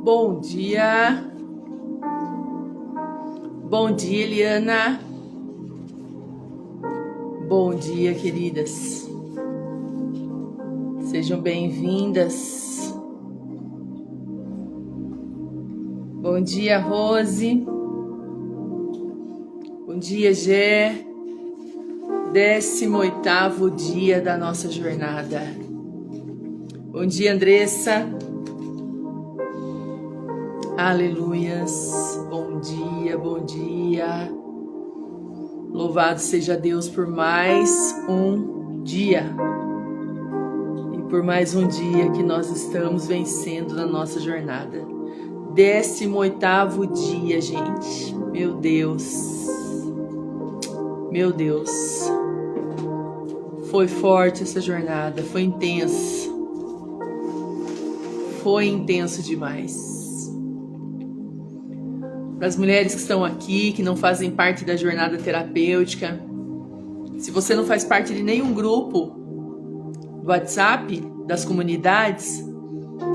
Bom dia. Bom dia, Eliana. Bom dia, queridas. Sejam bem-vindas. Bom dia, Rose. Bom dia, Gé. 18º dia da nossa jornada. Bom dia, Andressa. Aleluias. Bom dia, bom dia. Louvado seja Deus por mais um dia. E por mais um dia que nós estamos vencendo na nossa jornada. 18º dia, gente. Meu Deus. Meu Deus. Foi forte essa jornada, foi intenso. Foi intenso demais. Para as mulheres que estão aqui, que não fazem parte da jornada terapêutica, se você não faz parte de nenhum grupo do WhatsApp, das comunidades,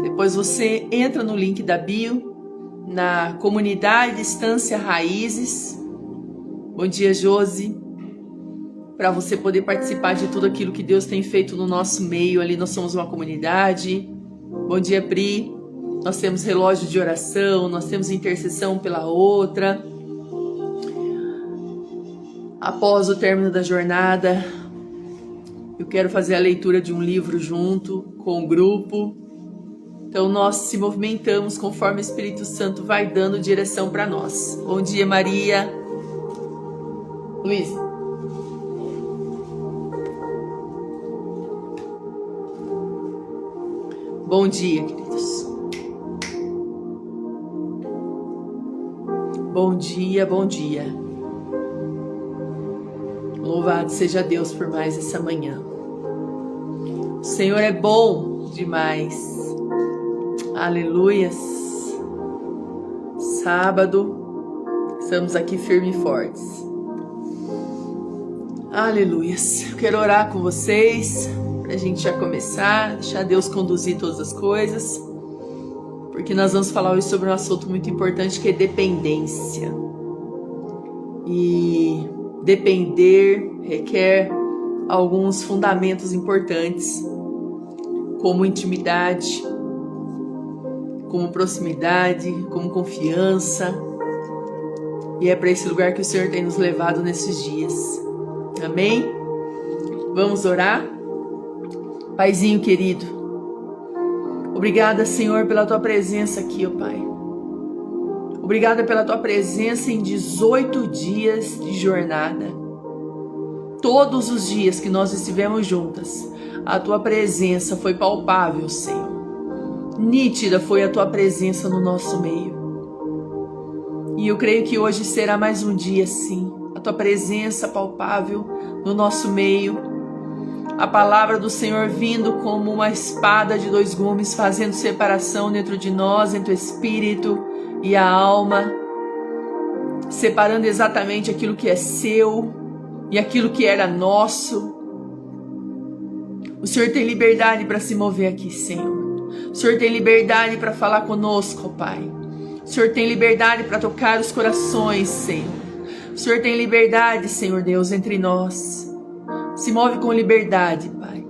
depois você entra no link da bio, na comunidade Estância Raízes. Bom dia, Josi. Para você poder participar de tudo aquilo que Deus tem feito no nosso meio. Ali nós somos uma comunidade. Bom dia, Pri. Nós temos relógio de oração, nós temos intercessão pela outra. Após o término da jornada, eu quero fazer a leitura de um livro junto com o grupo. Então nós se movimentamos conforme o Espírito Santo vai dando direção para nós. Bom dia, Maria. Luiz. Bom dia, queridos. Bom dia, bom dia. Louvado seja Deus por mais essa manhã. O Senhor é bom demais. Aleluias. Sábado, estamos aqui firmes e fortes. Aleluias. Eu quero orar com vocês, para a gente já começar, deixar Deus conduzir todas as coisas. Porque nós vamos falar hoje sobre um assunto muito importante que é dependência. E depender requer alguns fundamentos importantes, como intimidade, como proximidade, como confiança. E é para esse lugar que o Senhor tem nos levado nesses dias. Amém? Vamos orar? Paizinho querido, obrigada, Senhor, pela Tua presença aqui, ó Pai. Obrigada pela Tua presença em 18 dias de jornada. Todos os dias que nós estivemos juntas, a Tua presença foi palpável, Senhor. Nítida foi a Tua presença no nosso meio. E eu creio que hoje será mais um dia assim. A Tua presença palpável no nosso meio. A palavra do Senhor vindo como uma espada de 2 gumes, fazendo separação dentro de nós, entre o espírito e a alma, separando exatamente aquilo que é seu e aquilo que era nosso. O Senhor tem liberdade para se mover aqui, Senhor. O Senhor tem liberdade para falar conosco, Pai. O Senhor tem liberdade para tocar os corações, Senhor. O Senhor tem liberdade, Senhor Deus, entre nós. Se move com liberdade, Pai.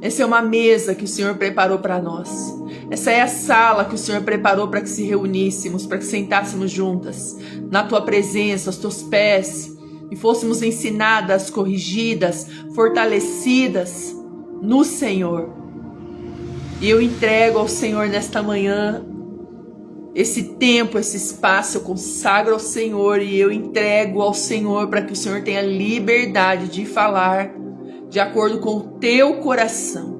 Essa é uma mesa que o Senhor preparou para nós. Essa é a sala que o Senhor preparou para que se reuníssemos, para que sentássemos juntas na Tua presença, aos Teus pés, e fôssemos ensinadas, corrigidas, fortalecidas no Senhor. E eu entrego ao Senhor nesta manhã esse tempo, esse espaço, eu consagro ao Senhor e eu entrego ao Senhor para que o Senhor tenha liberdade de falar de acordo com o Teu coração.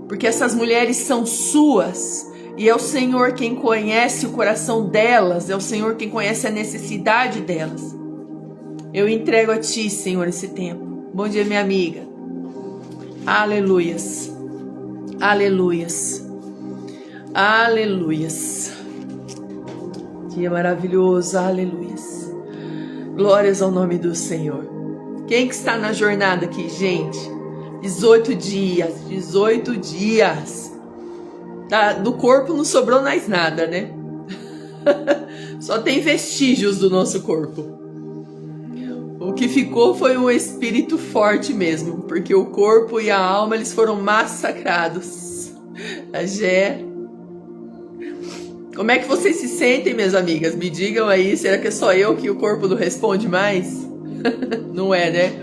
Porque essas mulheres são suas e é o Senhor quem conhece o coração delas, é o Senhor quem conhece a necessidade delas. Eu entrego a Ti, Senhor, esse tempo. Bom dia, minha amiga. Aleluias. Aleluias. Aleluias. Dia maravilhoso, aleluias. Glórias ao nome do Senhor. Quem que está na jornada aqui, gente? 18 dias, 18 dias. Do corpo não sobrou mais nada, né? Só tem vestígios do nosso corpo. O que ficou foi um espírito forte mesmo, porque o corpo e a alma eles foram massacrados. A Gé. Como é que vocês se sentem, minhas amigas? Me digam aí, será que é só eu que o corpo não responde mais? Não é, né?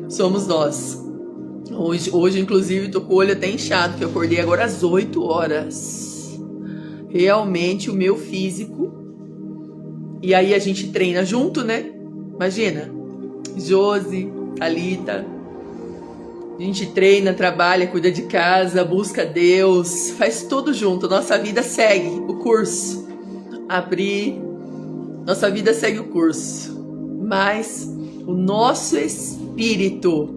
Somos nós. Hoje, inclusive, tô com o olho até inchado, que eu acordei agora às 8 horas. Realmente, o meu físico. E aí a gente treina junto, né? Imagina. Josi, Thalita. A gente treina, trabalha, cuida de casa, busca Deus. Faz tudo junto. Nossa vida segue o curso. Nossa vida segue o curso. Mas o nosso espírito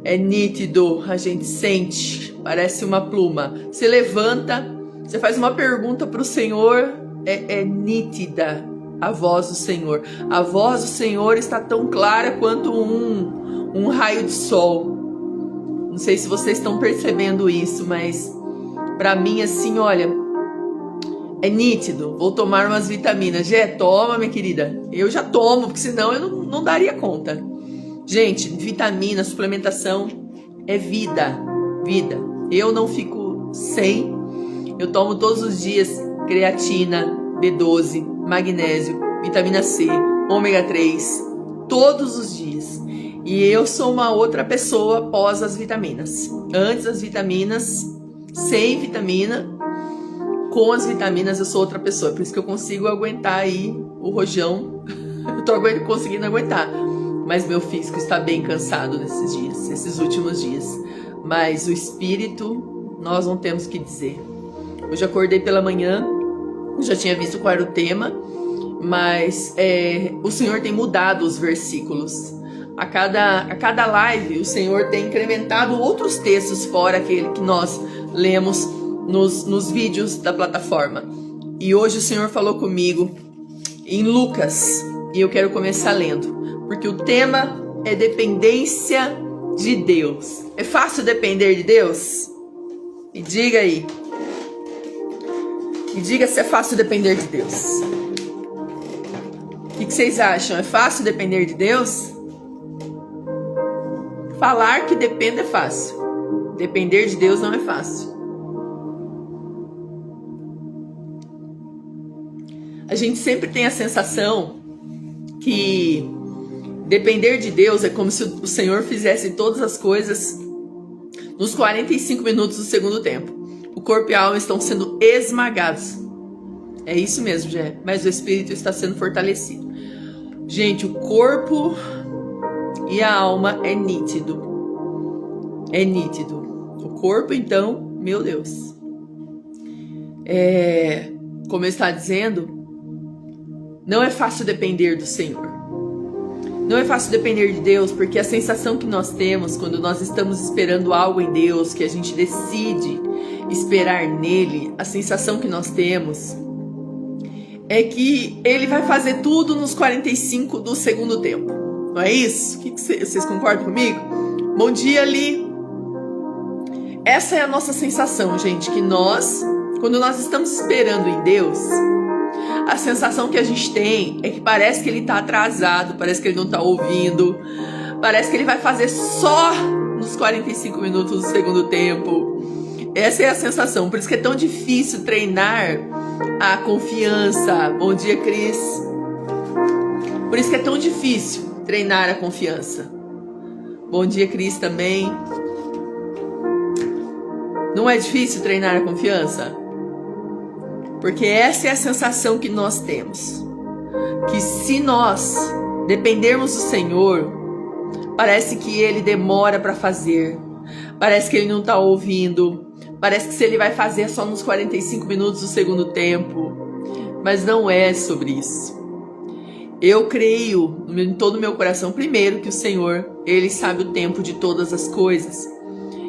é nítido, a gente sente, parece uma pluma. Você levanta, você faz uma pergunta para o Senhor, é nítida a voz do Senhor. A voz do Senhor está tão clara quanto um raio de sol. Não sei se vocês estão percebendo isso, mas para mim assim, olha, é nítido. Vou tomar umas vitaminas. Gé, toma, minha querida. Eu já tomo, porque senão eu não daria conta. Gente, vitamina, suplementação é vida, vida. Eu não fico sem. Eu tomo todos os dias creatina, B12, magnésio, vitamina C, ômega 3, todos os dias. E eu sou uma outra pessoa após as vitaminas. Antes das vitaminas, sem vitamina, com as vitaminas eu sou outra pessoa. Por isso que eu consigo aguentar aí o rojão. Eu tô conseguindo aguentar. Mas meu físico está bem cansado nesses dias, esses últimos dias. Mas o espírito, nós não temos o que dizer. Hoje acordei pela manhã, já tinha visto qual era o tema, mas o Senhor tem mudado os versículos. A cada live, o Senhor tem incrementado outros textos fora aquele que nós lemos nos vídeos da plataforma. E hoje o Senhor falou comigo em Lucas, e eu quero começar lendo. Porque o tema é dependência de Deus. É fácil depender de Deus? Me diga aí. Me diga se é fácil depender de Deus. O que vocês acham? É fácil depender de Deus? Falar que depende é fácil. Depender de Deus não é fácil. A gente sempre tem a sensação que depender de Deus é como se o Senhor fizesse todas as coisas nos 45 minutos do segundo tempo. O corpo e a alma estão sendo esmagados. É isso mesmo, Jé. Mas o espírito está sendo fortalecido. Gente, o corpo e a alma é nítido. É nítido. O corpo, então, meu Deus. Como eu estava dizendo, não é fácil depender do Senhor. Não é fácil depender de Deus, porque a sensação que nós temos quando nós estamos esperando algo em Deus, que a gente decide esperar nele, a sensação que nós temos é que ele vai fazer tudo nos 45 do segundo tempo. Não é isso? Vocês concordam comigo? Bom dia, Li. Essa é a nossa sensação, gente, que nós, quando nós estamos esperando em Deus, a sensação que a gente tem é que parece que ele tá atrasado, parece que ele não tá ouvindo, parece que ele vai fazer só nos 45 minutos do segundo tempo. Essa é a sensação, por isso que é tão difícil treinar a confiança. Bom dia, Cris. Por isso que é tão difícil treinar a confiança. Bom dia, Cris, também. Não é difícil treinar a confiança? Porque essa é a sensação que nós temos. Que se nós dependermos do Senhor, parece que Ele demora para fazer. Parece que Ele não está ouvindo. Parece que se Ele vai fazer é só nos 45 minutos do segundo tempo. Mas não é sobre isso. Eu creio em todo o meu coração, primeiro, que o Senhor, Ele sabe o tempo de todas as coisas.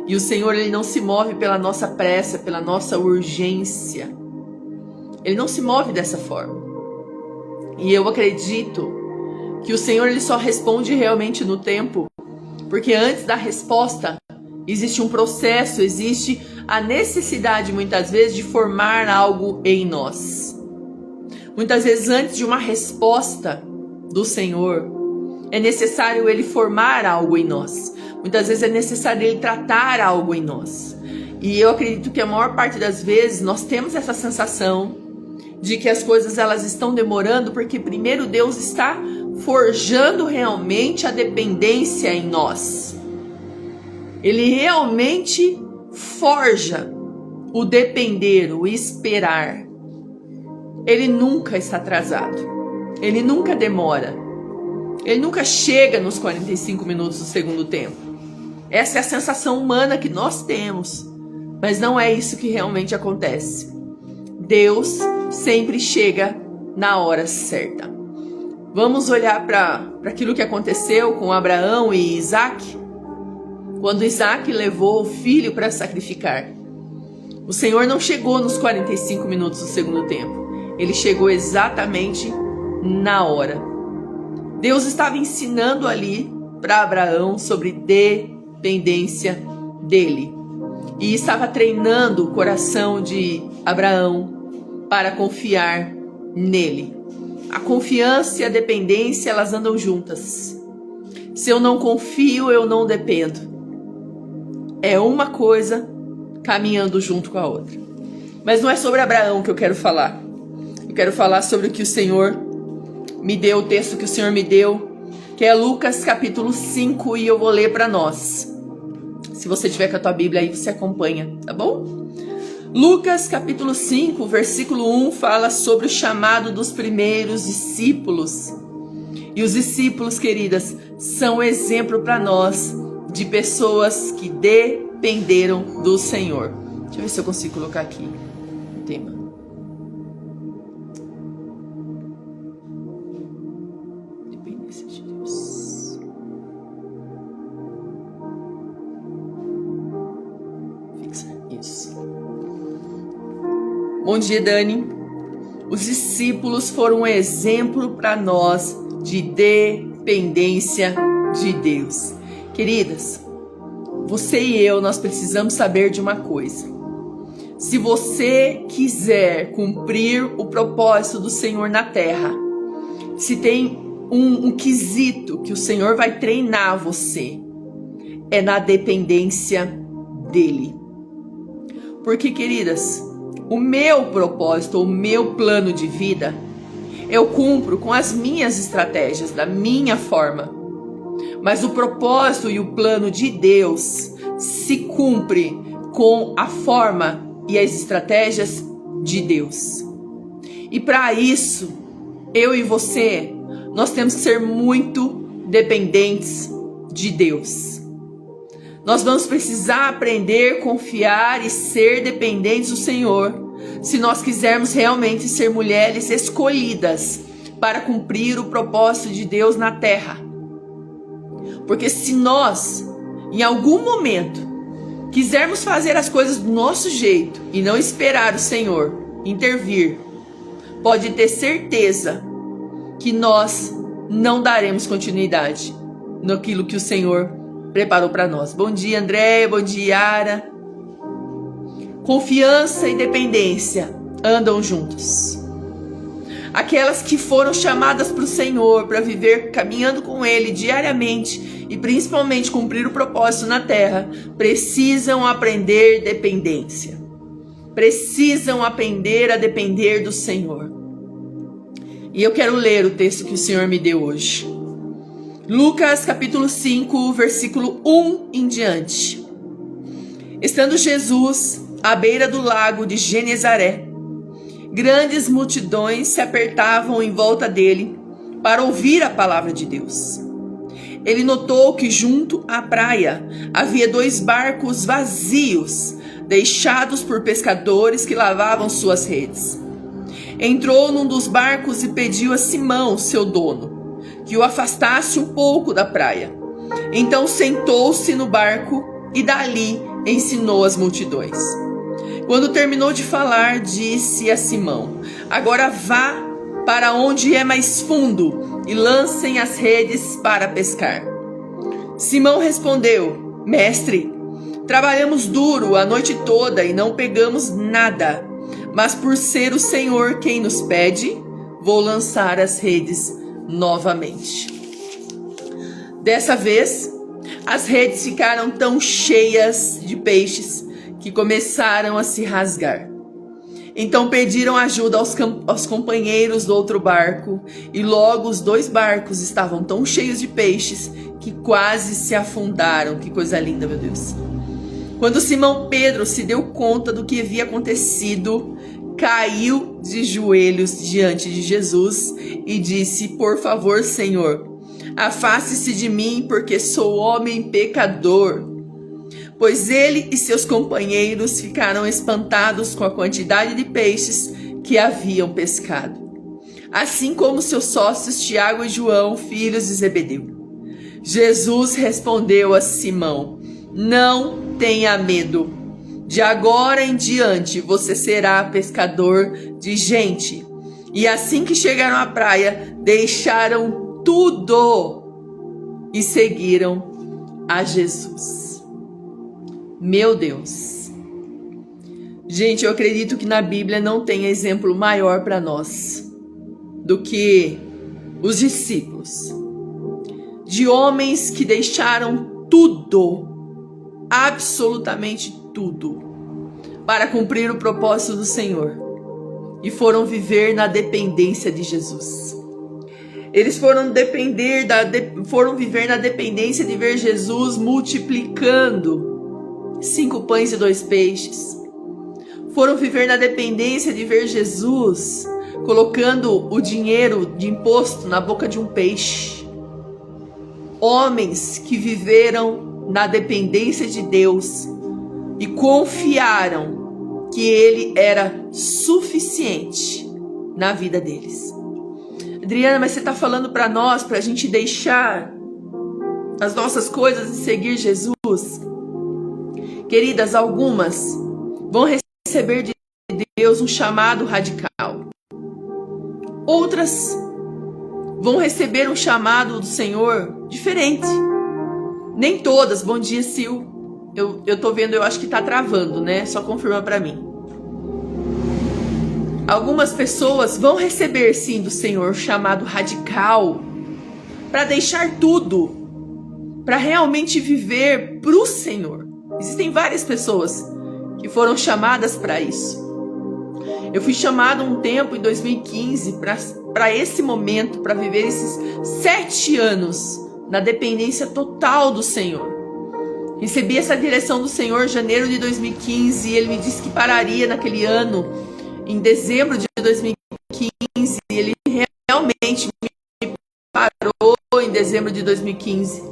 E o Senhor, Ele não se move pela nossa pressa, pela nossa urgência. Ele não se move dessa forma. E eu acredito que o Senhor, Ele só responde realmente no tempo. Porque antes da resposta, existe um processo, existe a necessidade, muitas vezes, de formar algo em nós. Muitas vezes, antes de uma resposta do Senhor, é necessário Ele formar algo em nós. Muitas vezes é necessário Ele tratar algo em nós. E eu acredito que a maior parte das vezes nós temos essa sensação de que as coisas elas estão demorando porque primeiro Deus está forjando realmente a dependência em nós. Ele realmente forja o depender, o esperar. Ele nunca está atrasado. Ele nunca demora. Ele nunca chega nos 45 minutos do segundo tempo. Essa é a sensação humana que nós temos. Mas não é isso que realmente acontece. Deus sempre chega na hora certa. Vamos olhar para aquilo que aconteceu com Abraão e Isaac. Quando Isaac levou o filho para sacrificar, o Senhor não chegou nos 45 minutos do segundo tempo. Ele chegou exatamente na hora. Deus estava ensinando ali para Abraão sobre dependência dele. E estava treinando o coração de Abraão para confiar nele. A confiança e a dependência, elas andam juntas. Se eu não confio, eu não dependo. É uma coisa caminhando junto com a outra. Mas não é sobre Abraão que eu quero falar. Eu quero falar sobre o que o Senhor me deu, o texto que o Senhor me deu, que é Lucas capítulo 5, e eu vou ler para nós. Se você tiver com a tua Bíblia aí, você acompanha, tá bom? Lucas capítulo 5, versículo 1, fala sobre o chamado dos primeiros discípulos. E os discípulos, queridas, são exemplo para nós de pessoas que dependeram do Senhor. Deixa eu ver se eu consigo colocar aqui o tema. Dependência de Deus. Fixa isso. Bom dia, Dani. Os discípulos foram um exemplo para nós de dependência de Deus. Queridas, você e eu, nós precisamos saber de uma coisa. Se você quiser cumprir o propósito do Senhor na terra, se tem um quesito que o Senhor vai treinar você, é na dependência dEle. Porque, queridas, o meu propósito, o meu plano de vida, eu cumpro com as minhas estratégias, da minha forma. Mas o propósito e o plano de Deus se cumpre com a forma e as estratégias de Deus. E para isso, eu e você, nós temos que ser muito dependentes de Deus. Nós vamos precisar aprender, confiar e ser dependentes do Senhor, se nós quisermos realmente ser mulheres escolhidas para cumprir o propósito de Deus na terra. Porque se nós, em algum momento, quisermos fazer as coisas do nosso jeito e não esperar o Senhor intervir, pode ter certeza que nós não daremos continuidade naquilo que o Senhor preparou para nós. Bom dia, André, bom dia, Yara. Confiança e dependência andam juntos. Aquelas que foram chamadas para o Senhor para viver caminhando com Ele diariamente e principalmente cumprir o propósito na terra, precisam aprender dependência. Precisam aprender a depender do Senhor. E eu quero ler o texto que o Senhor me deu hoje. Lucas capítulo 5, versículo 1 em diante. Estando Jesus à beira do lago de Genezaré, grandes multidões se apertavam em volta dele para ouvir a palavra de Deus. Ele notou que junto à praia havia 2 barcos vazios, deixados por pescadores que lavavam suas redes. Entrou num dos barcos e pediu a Simão, seu dono, que o afastasse um pouco da praia. Então sentou-se no barco e dali ensinou as multidões. Quando terminou de falar, disse a Simão: agora vá para onde é mais fundo e lancem as redes para pescar. Simão respondeu: Mestre, Trabalhamos duro a noite toda e não pegamos nada. Mas por ser o Senhor quem nos pede, vou lançar as redes novamente. Dessa vez, as redes ficaram tão cheias de peixes que começaram a se rasgar. Então pediram ajuda aos companheiros do outro barco, e logo os 2 barcos estavam tão cheios de peixes que quase se afundaram. Que coisa linda, meu Deus! Quando Simão Pedro se deu conta do que havia acontecido, caiu de joelhos diante de Jesus e disse: por favor, Senhor, afaste-se de mim, porque sou homem pecador. Pois ele e seus companheiros ficaram espantados com a quantidade de peixes que haviam pescado, assim como seus sócios Tiago e João, filhos de Zebedeu. Jesus respondeu a Simão: não tenha medo. De agora em diante você será pescador de gente. E assim que chegaram à praia, deixaram tudo e seguiram a Jesus. Meu Deus. Gente, eu acredito que na Bíblia não tem exemplo maior para nós do que os discípulos. De homens que deixaram tudo, absolutamente tudo, para cumprir o propósito do Senhor, e foram viver na dependência de Jesus. Eles foram viver na dependência de ver Jesus multiplicando 5 pães e 2 peixes. Foram viver na dependência de ver Jesus colocando o dinheiro de imposto na boca de um peixe. Homens que viveram na dependência de Deus e confiaram que Ele era suficiente na vida deles. Adriana, mas você está falando para nós, para a gente deixar as nossas coisas e seguir Jesus? Queridas, algumas vão receber de Deus um chamado radical. Outras vão receber um chamado do Senhor diferente. Nem todas. Bom dia, Sil. Eu tô vendo, eu acho que tá travando, né? Só confirma para mim. Algumas pessoas vão receber sim do Senhor chamado radical para deixar tudo, para realmente viver pro Senhor. Existem várias pessoas que foram chamadas para isso. Eu fui chamado um tempo em 2015 para esse momento, para viver esses 7 anos na dependência total do Senhor. Recebi essa direção do Senhor em janeiro de 2015 e Ele me disse que pararia naquele ano, em dezembro de 2015. Ele realmente me parou em dezembro de 2015.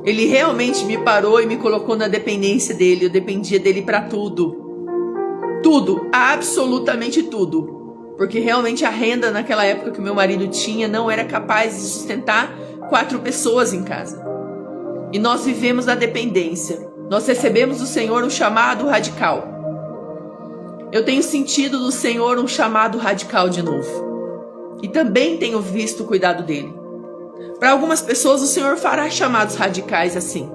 Ele realmente me parou e me colocou na dependência dele. Eu dependia dele para tudo. Tudo, absolutamente tudo. Porque realmente a renda naquela época que o meu marido tinha não era capaz de sustentar 4 pessoas em casa. E nós vivemos na dependência. Nós recebemos do Senhor um chamado radical. Eu tenho sentido do Senhor um chamado radical de novo. E também tenho visto o cuidado dele. Para algumas pessoas o Senhor fará chamados radicais assim.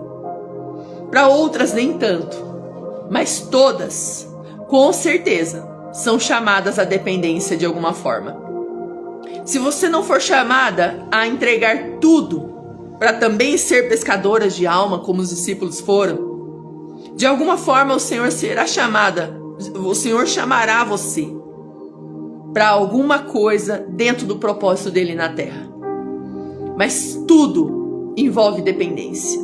Para outras nem tanto. Mas todas, com certeza, são chamadas à dependência de alguma forma. Se você não for chamada a entregar tudo para também ser pescadoras de alma, como os discípulos foram, de alguma forma o Senhor chamará você para alguma coisa dentro do propósito dele na terra. Mas tudo envolve dependência.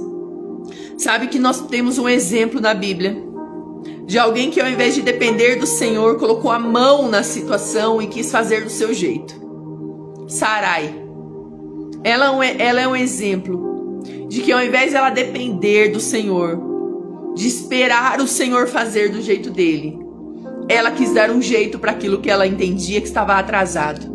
Sabe que nós temos um exemplo na Bíblia de alguém que, ao invés de depender do Senhor, colocou a mão na situação e quis fazer do seu jeito. Sarai. Ela é um exemplo de que, ao invés de ela depender do Senhor, de esperar o Senhor fazer do jeito dele, ela quis dar um jeito para aquilo que ela entendia que estava atrasado.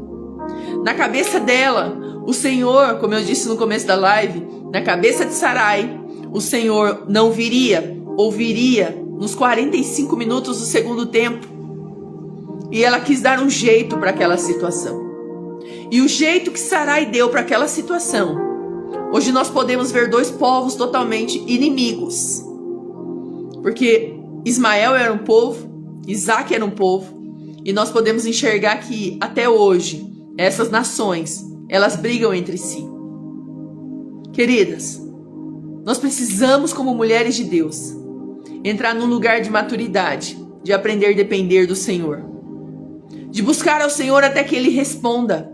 Na cabeça dela, o Senhor, como eu disse no começo da live, na cabeça de Sarai, o Senhor não viria, ou viria nos 45 minutos do segundo tempo. E ela quis dar um jeito para aquela situação. E o jeito que Sarai deu para aquela situação, hoje nós podemos ver 2 povos totalmente inimigos. Porque Ismael era um povo, Isaac era um povo, e nós podemos enxergar que até hoje essas nações, elas brigam entre si. Queridas, nós precisamos, como mulheres de Deus, entrar num lugar de maturidade, de aprender a depender do Senhor, de buscar ao Senhor até que Ele responda,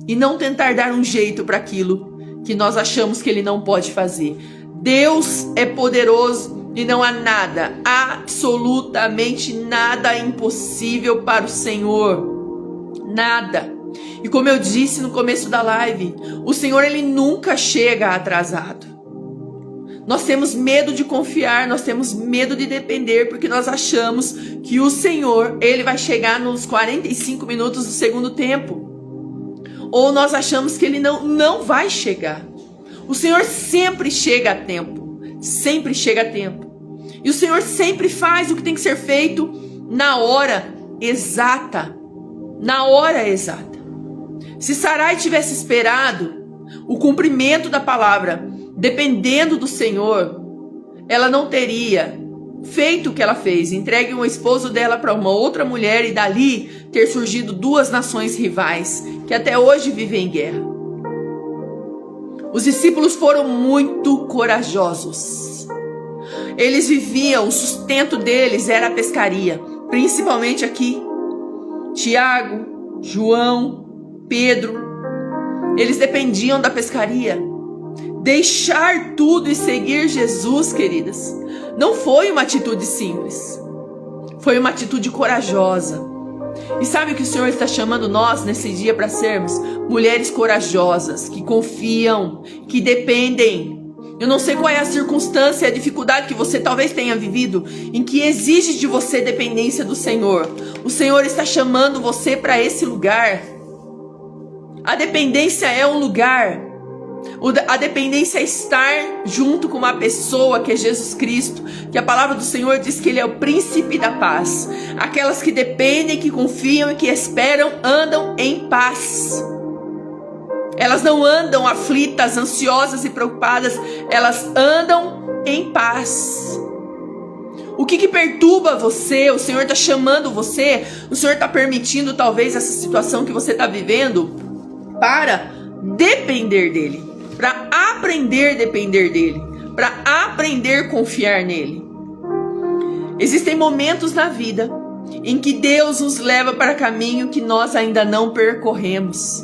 e não tentar dar um jeito para aquilo que nós achamos que Ele não pode fazer. Deus é poderoso e não há nada, absolutamente nada impossível para o Senhor. Nada. E como eu disse no começo da live, o Senhor, Ele nunca chega atrasado. Nós temos medo de confiar, nós temos medo de depender, porque nós achamos que o Senhor, Ele vai chegar nos 45 minutos do segundo tempo. Ou nós achamos que Ele não vai chegar. O Senhor sempre chega a tempo. Sempre chega a tempo. E o Senhor sempre faz o que tem que ser feito na hora exata. Na hora exata. Se Sarai tivesse esperado o cumprimento da palavra, dependendo do Senhor, ela não teria feito o que ela fez, entregue o esposo dela para uma outra mulher e dali ter surgido duas nações rivais que até hoje vivem em guerra. Os discípulos foram muito corajosos. Eles viviam, o sustento deles era a pescaria, principalmente aqui. Tiago, João, Pedro, eles dependiam da pescaria. Deixar tudo e seguir Jesus, queridas, não foi uma atitude simples. Foi uma atitude corajosa. E sabe o que o Senhor está chamando nós nesse dia para sermos? Mulheres corajosas, que confiam, que dependem. Eu não sei qual é a circunstância, a dificuldade que você talvez tenha vivido, em que exige de você dependência do Senhor. O Senhor está chamando você para esse lugar. A dependência é um lugar. A dependência é estar junto com uma pessoa que é Jesus Cristo, que a palavra do Senhor diz que Ele é o príncipe da paz. Aquelas que dependem, que confiam e que esperam, andam em paz. Elas não andam aflitas, ansiosas e preocupadas, elas andam em paz. O que perturba você? O Senhor está chamando você, o Senhor está permitindo talvez essa situação que você está vivendo para depender dEle, para aprender a depender dEle, para aprender a confiar nele. Existem momentos na vida em que Deus nos leva para caminho que nós ainda não percorremos.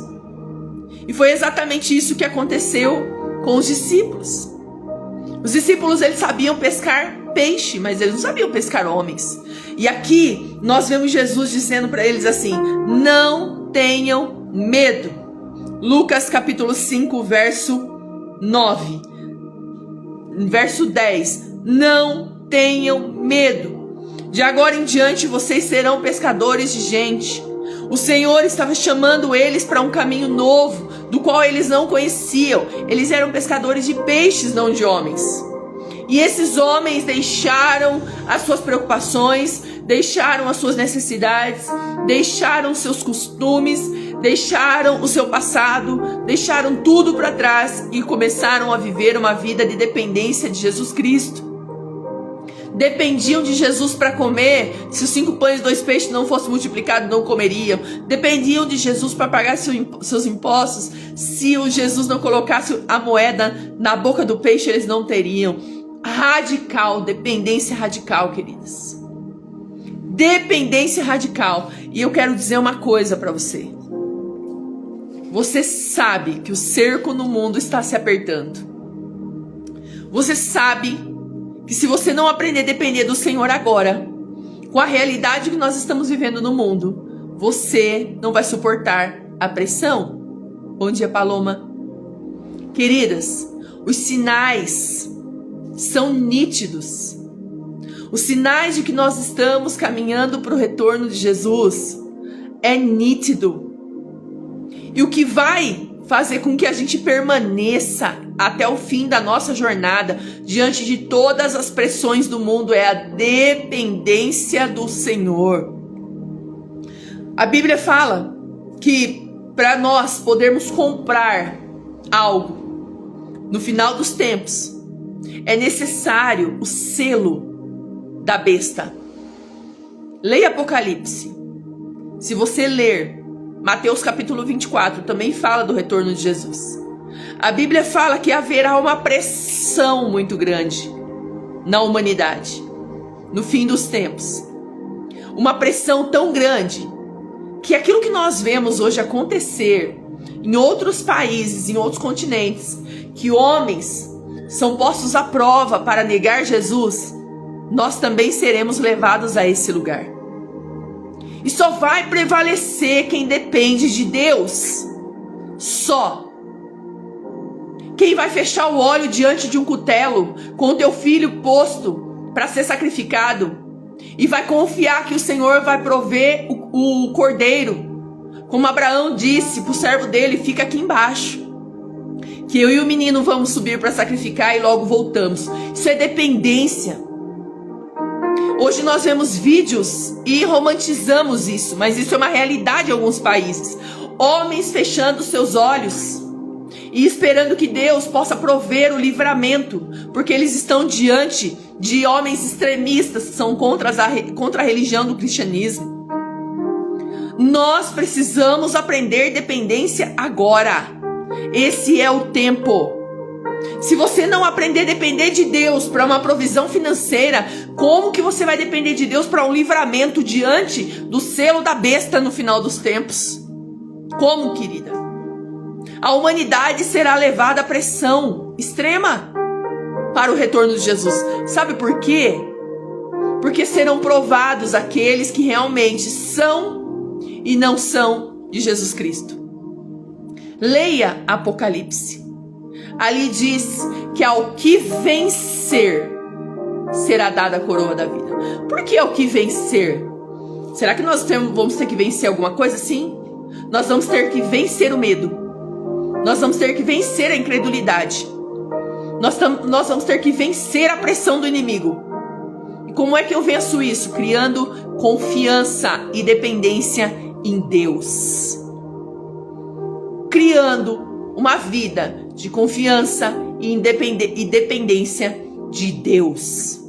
E foi exatamente isso que aconteceu com os discípulos. Os discípulos, eles sabiam pescar peixe, mas eles não sabiam pescar homens. E aqui nós vemos Jesus dizendo para eles assim: não tenham medo. Lucas capítulo 5, verso 9. Verso 10. Não tenham medo. De agora em diante vocês serão pescadores de gente. O Senhor estava chamando eles para um caminho novo, do qual eles não conheciam. Eles eram pescadores de peixes, não de homens. E esses homens deixaram as suas preocupações, deixaram as suas necessidades, deixaram os seus costumes, deixaram o seu passado, deixaram tudo para trás e começaram a viver uma vida de dependência de Jesus Cristo. Dependiam de Jesus para comer. Se os 5 pães e 2 peixes não fossem multiplicados, não comeriam. Dependiam de Jesus para pagar seus impostos. Se o Jesus não colocasse a moeda na boca do peixe, eles não teriam. Radical, dependência radical, queridas. Dependência radical. E eu quero dizer uma coisa para você. Você sabe que o cerco no mundo está se apertando. Você sabe que se você não aprender a depender do Senhor agora, com a realidade que nós estamos vivendo no mundo, você não vai suportar a pressão. Bom dia, Paloma. Queridas, os sinais são nítidos. Os sinais de que nós estamos caminhando para o retorno de Jesus é nítido. E o que vai fazer com que a gente permaneça até o fim da nossa jornada, diante de todas as pressões do mundo, é a dependência do Senhor. A Bíblia fala que para nós podermos comprar algo no final dos tempos, é necessário o selo da besta. Leia Apocalipse. Se você ler Mateus capítulo 24, também fala do retorno de Jesus. A Bíblia fala que haverá uma pressão muito grande na humanidade, no fim dos tempos. Uma pressão tão grande que aquilo que nós vemos hoje acontecer em outros países, em outros continentes, que homens são postos à prova para negar Jesus, nós também seremos levados a esse lugar. E só vai prevalecer quem depende de Deus. Só. Quem vai fechar o olho diante de um cutelo com o teu filho posto para ser sacrificado e vai confiar que o Senhor vai prover o cordeiro, como Abraão disse para o servo dele: fica aqui embaixo, que eu e o menino vamos subir para sacrificar e logo voltamos. Isso é dependência. Hoje nós vemos vídeos e romantizamos isso, mas isso é uma realidade em alguns países. Homens fechando seus olhos e esperando que Deus possa prover o livramento, porque eles estão diante de homens extremistas que são contra a religião do cristianismo. Nós precisamos aprender dependência agora. Esse é o tempo. Se você não aprender a depender de Deus para uma provisão financeira, como que você vai depender de Deus para um livramento diante do selo da besta no final dos tempos? Como, querida? A humanidade será levada à pressão extrema para o retorno de Jesus. Sabe por quê? Porque serão provados aqueles que realmente são e não são de Jesus Cristo. Leia Apocalipse. Ali diz que ao que vencer será dada a coroa da vida. Por que ao que vencer? Será que nós vamos ter que vencer alguma coisa? Sim. Nós vamos ter que vencer o medo. Nós vamos ter que vencer a incredulidade. Nós vamos ter que vencer a pressão do inimigo. E como é que eu venço isso? Criando confiança e dependência em Deus. Criando uma vida de confiança e dependência de Deus.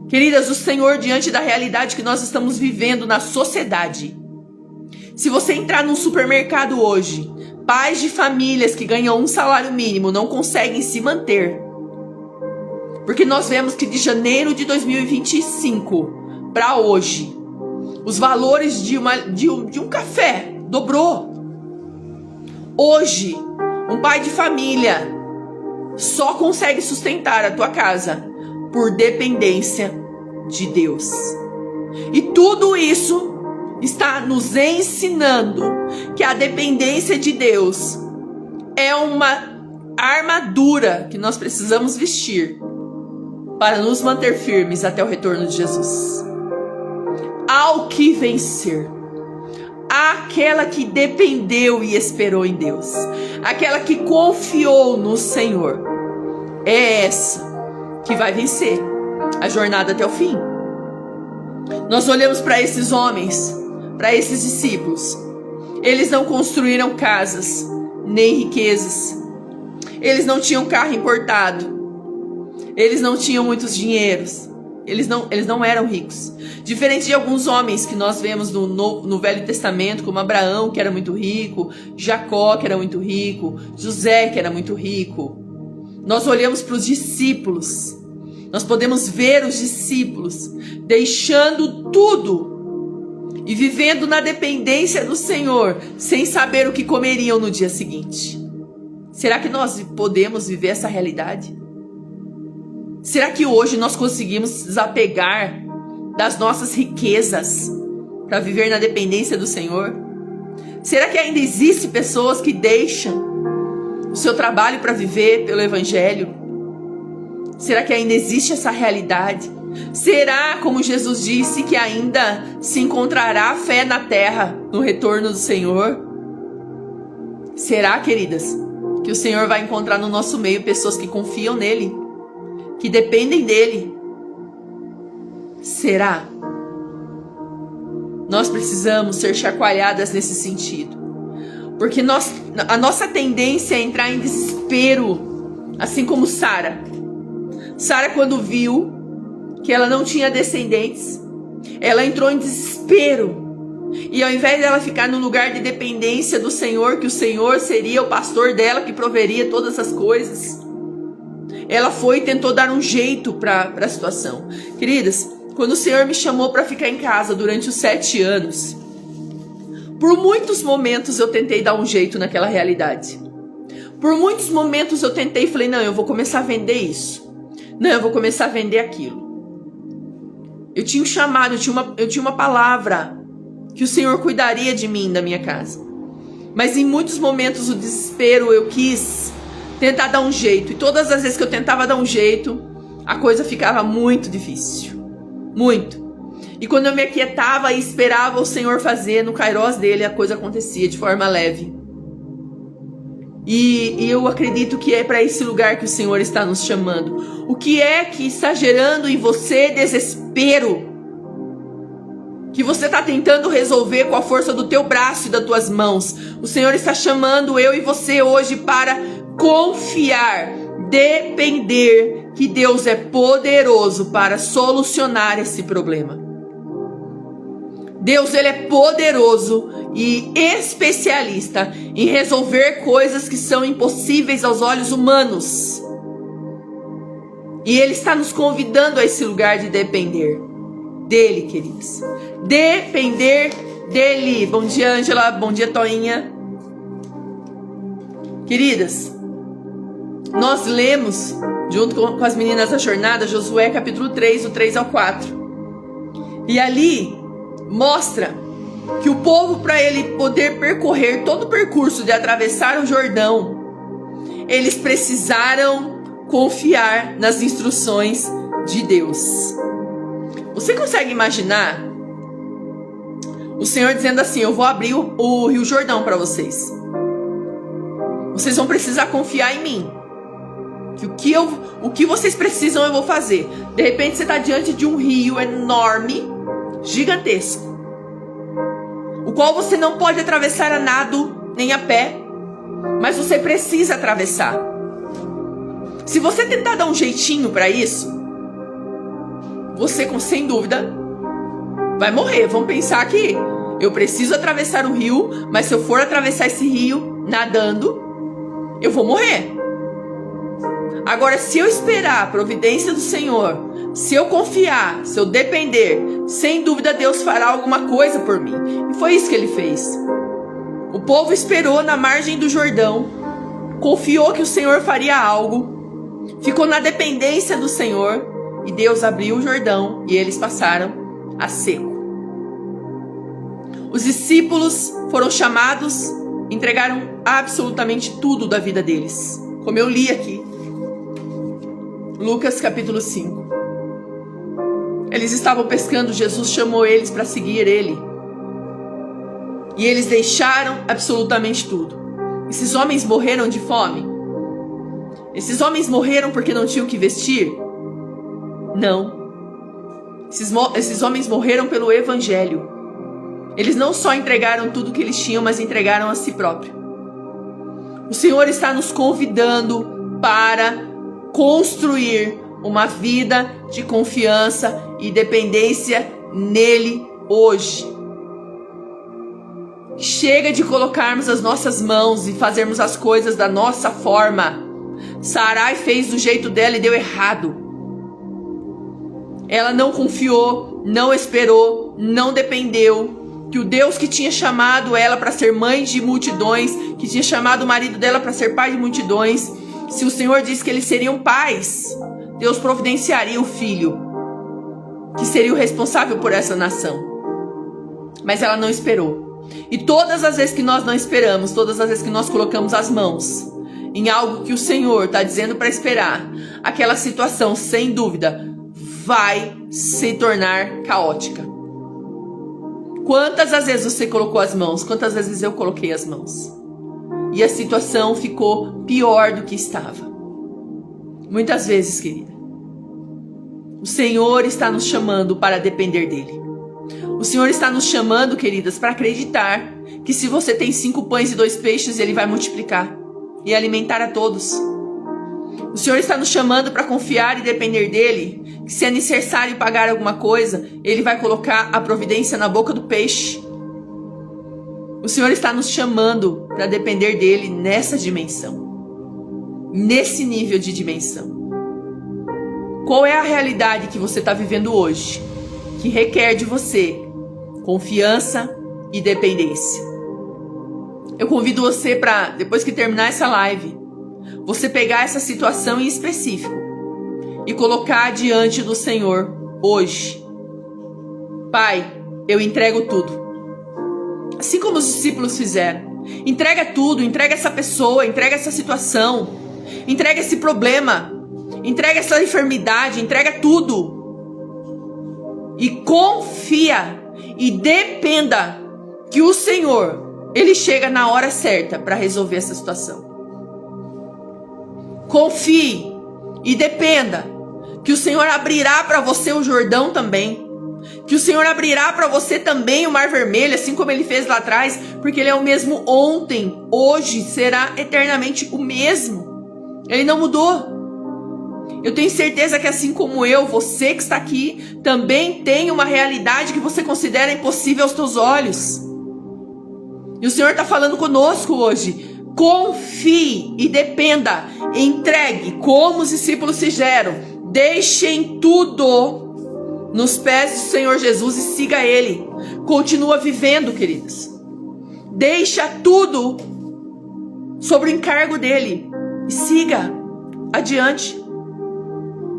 Queridas, o Senhor, diante da realidade que nós estamos vivendo na sociedade, se você entrar num supermercado hoje, pais de famílias que ganham um salário mínimo não conseguem se manter. Porque nós vemos que de janeiro de 2025 para hoje, os valores de um café dobrou. Hoje, um pai de família só consegue sustentar a tua casa por dependência de Deus. E tudo isso está nos ensinando que a dependência de Deus é uma armadura que nós precisamos vestir para nos manter firmes até o retorno de Jesus. Ao que vencer. Aquela que dependeu e esperou em Deus. Aquela que confiou no Senhor. É essa que vai vencer a jornada até o fim. Nós olhamos para esses homens, para esses discípulos. Eles não construíram casas, nem riquezas. Eles não tinham carro importado. Eles não tinham muitos dinheiros. Eles não eram ricos. Diferente de alguns homens que nós vemos no Velho Testamento, como Abraão, que era muito rico, Jacó, que era muito rico, José, que era muito rico. Nós olhamos para os discípulos. Nós podemos ver os discípulos deixando tudo e vivendo na dependência do Senhor, sem saber o que comeriam no dia seguinte. Será que nós podemos viver essa realidade? Será que hoje nós conseguimos desapegar das nossas riquezas para viver na dependência do Senhor? Será que ainda existe pessoas que deixam o seu trabalho para viver pelo Evangelho? Será que ainda existe essa realidade? Será, como Jesus disse, que ainda se encontrará fé na terra no retorno do Senhor? Será, queridas, que o Senhor vai encontrar no nosso meio pessoas que confiam nele, que dependem dele? Será? Nós precisamos ser chacoalhadas nesse sentido, porque a nossa tendência é entrar em desespero, assim como Sara. Sara, quando viu que ela não tinha descendentes. Ela entrou em desespero. E ao invés dela ficar no lugar de dependência do Senhor, que o Senhor seria o pastor dela, que proveria todas as coisas, ela foi e tentou dar um jeito para a situação. Queridas, quando o Senhor me chamou para ficar em casa durante os 7 anos, por muitos momentos eu tentei dar um jeito naquela realidade. Por muitos momentos eu tentei e falei, não, eu vou começar a vender isso. Não, eu vou começar a vender aquilo. Eu tinha um chamado, eu tinha uma palavra que o Senhor cuidaria de mim, da minha casa. Mas em muitos momentos o desespero, eu quis tentar dar um jeito. E todas as vezes que eu tentava dar um jeito, a coisa ficava muito difícil. Muito. E quando eu me aquietava e esperava o Senhor fazer, no kairós dele, a coisa acontecia de forma leve. E eu acredito que é para esse lugar que o Senhor está nos chamando. O que é que está gerando em você desespero? Que você está tentando resolver com a força do teu braço e das tuas mãos. O Senhor está chamando eu e você hoje para confiar, depender que Deus é poderoso para solucionar esse problema. Deus, ele é poderoso e especialista em resolver coisas que são impossíveis aos olhos humanos. E ele está nos convidando a esse lugar de depender dele, queridos. Depender dele. Bom dia, Ângela. Bom dia, Toinha. Queridas, nós lemos, junto com as meninas da jornada, Josué capítulo 3, do 3 ao 4. E ali mostra que o povo, para ele poder percorrer todo o percurso de atravessar o Jordão, eles precisaram confiar nas instruções de Deus. Você consegue imaginar o Senhor dizendo assim: eu vou abrir o Rio Jordão para vocês. Vocês vão precisar confiar em mim. Que o que vocês precisam eu vou fazer. De repente você está diante de um rio enorme, gigantesco, o qual você não pode atravessar a nado nem a pé, mas você precisa atravessar. Se você tentar dar um jeitinho para isso, você, sem dúvida, vai morrer. Vamos pensar que eu preciso atravessar o rio, mas se eu for atravessar esse rio nadando, eu vou morrer. Agora, se eu esperar a providência do Senhor, se eu confiar, se eu depender, sem dúvida Deus fará alguma coisa por mim. E foi isso que ele fez. O povo esperou na margem do Jordão, confiou que o Senhor faria algo, ficou na dependência do Senhor, e Deus abriu o Jordão e eles passaram a seco. Os discípulos foram chamados, entregaram absolutamente tudo da vida deles, como eu li aqui, Lucas capítulo 5. Eles estavam pescando, Jesus chamou eles para seguir ele. E eles deixaram absolutamente tudo. Esses homens morreram de fome? Esses homens morreram porque não tinham o que vestir? Não. Esses homens morreram pelo Evangelho. Eles não só entregaram tudo que eles tinham, mas entregaram a si próprio. O Senhor está nos convidando para construir uma vida de confiança e dependência nele hoje. Chega de colocarmos as nossas mãos e fazermos as coisas da nossa forma. Sarai fez do jeito dela e deu errado. Ela não confiou, não esperou, não dependeu que o Deus que tinha chamado ela para ser mãe de multidões, que tinha chamado o marido dela para ser pai de multidões, se o Senhor disse que eles seriam pais, Deus providenciaria o filho que seria o responsável por essa nação. Mas ela não esperou. E todas as vezes que nós não esperamos, todas as vezes que nós colocamos as mãos em algo que o Senhor está dizendo para esperar, aquela situação, sem dúvida, vai se tornar caótica. Quantas as vezes você colocou as mãos? Quantas vezes eu coloquei as mãos? E a situação ficou pior do que estava. Muitas vezes, querida. O Senhor está nos chamando para depender dele. O Senhor está nos chamando, queridas, para acreditar que se você tem 5 pães e 2 peixes, ele vai multiplicar e alimentar a todos. O Senhor está nos chamando para confiar e depender dele, que se é necessário pagar alguma coisa, ele vai colocar a providência na boca do peixe. O Senhor está nos chamando para depender dele nessa dimensão, nesse nível de dimensão. Qual é a realidade que você está vivendo hoje, que requer de você confiança e dependência? Eu convido você para, depois que terminar essa live, você pegar essa situação em específico e colocar diante do Senhor hoje. Pai, eu entrego tudo. Assim como os discípulos fizeram. Entrega tudo, entrega essa pessoa, entrega essa situação, entrega esse problema, entrega essa enfermidade, entrega tudo. E confia e dependa que o Senhor, Ele chega na hora certa para resolver essa situação. Confie e dependa que o Senhor abrirá para você o Jordão também. Que o Senhor abrirá para você também o Mar Vermelho, assim como Ele fez lá atrás, porque Ele é o mesmo ontem, hoje, será eternamente o mesmo. Ele não mudou. Eu tenho certeza que assim como eu, você que está aqui, também tem uma realidade que você considera impossível aos teus olhos. E o Senhor está falando conosco hoje. Confie e dependa. Entregue como os discípulos fizeram. Deixem tudo nos pés do Senhor Jesus e siga Ele. Continua vivendo, queridos. Deixa tudo sobre o encargo dele e siga adiante.